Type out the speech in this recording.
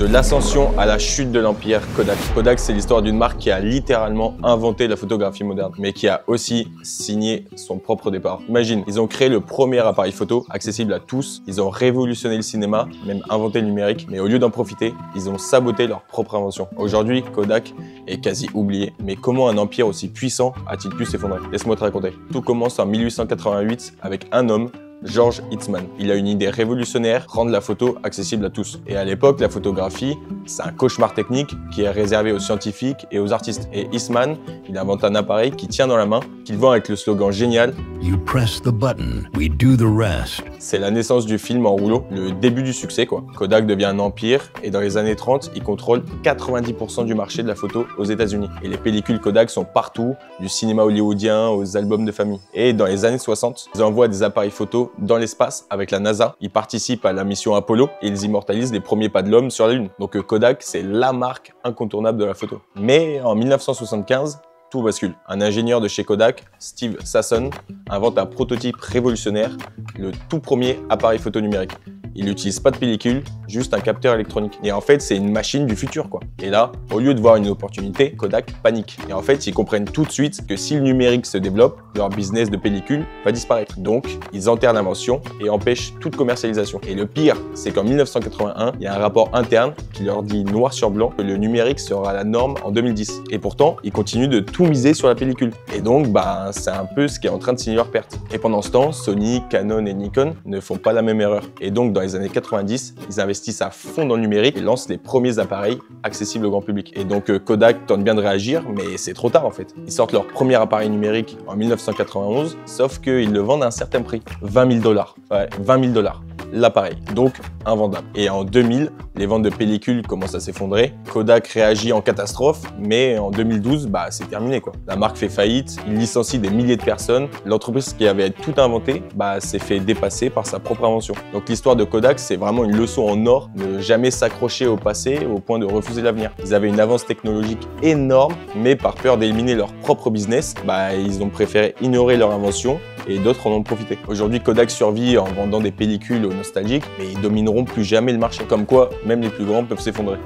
De l'ascension à la chute de l'empire Kodak. Kodak, c'est l'histoire d'une marque qui a littéralement inventé la photographie moderne, mais qui a aussi signé son propre départ. Imagine, ils ont créé le premier appareil photo accessible à tous, ils ont révolutionné le cinéma, même inventé le numérique, mais au lieu d'en profiter, ils ont saboté leur propre invention. Aujourd'hui, Kodak est quasi oublié, mais comment un empire aussi puissant a-t-il pu s'effondrer? Laisse-moi te raconter. Tout commence en 1888 avec un homme, George Eastman. Il a une idée révolutionnaire, rendre la photo accessible à tous. Et à l'époque, la photographie, c'est un cauchemar technique qui est réservé aux scientifiques et aux artistes. Et Eastman, il invente un appareil qui tient dans la main, qu'il vend avec le slogan génial « You press the button, we do the rest ». C'est la naissance du film en rouleau, le début du succès quoi. Kodak devient un empire et dans les années 30, il contrôle 90% du marché de la photo aux États-Unis. Et les pellicules Kodak sont partout, du cinéma hollywoodien aux albums de famille. Et dans les années 60, ils envoient des appareils photo dans l'espace avec la NASA. Ils participent à la mission Apollo et ils immortalisent les premiers pas de l'homme sur la Lune. Donc Kodak, c'est la marque incontournable de la photo. Mais en 1975, tout bascule. Un ingénieur de chez Kodak, Steve Sasson, invente un prototype révolutionnaire, le tout premier appareil photo numérique. Il n'utilise pas de pellicule, juste un capteur électronique. Et en fait, c'est une machine du futur, quoi. Et là, au lieu de voir une opportunité, Kodak panique. Et en fait, ils comprennent tout de suite que si le numérique se développe, leur business de pellicule va disparaître. Donc, ils enterrent l'invention et empêchent toute commercialisation. Et le pire, c'est qu'en 1981, il y a un rapport interne qui leur dit noir sur blanc que le numérique sera la norme en 2010. Et pourtant, ils continuent de tout miser sur la pellicule. Et donc, c'est un peu ce qui est en train de signer leur perte. Et pendant ce temps, Sony, Canon et Nikon ne font pas la même erreur. Et donc, dans les années 90, ils investissent à fond dans le numérique et lancent les premiers appareils accessibles au grand public. Et donc Kodak tente bien de réagir, mais c'est trop tard en fait. Ils sortent leur premier appareil numérique en 1991, sauf qu'ils le vendent à un certain prix, 20 000 $. Ouais, 20 000 $. L'appareil, donc invendable. Et en 2000, les ventes de pellicules commencent à s'effondrer. Kodak réagit en catastrophe, mais en 2012, c'est terminé quoi. La marque fait faillite, il licencie des milliers de personnes. L'entreprise qui avait tout inventé, s'est fait dépasser par sa propre invention. Donc l'histoire de Kodak, c'est vraiment une leçon en or, ne jamais s'accrocher au passé au point de refuser l'avenir. Ils avaient une avance technologique énorme, mais par peur d'éliminer leur propre business, ils ont préféré ignorer leur invention et d'autres en ont profité. Aujourd'hui, Kodak survit en vendant des pellicules aux nostalgiques, mais ils domineront plus jamais le marché. Comme quoi, même les plus grands peuvent s'effondrer.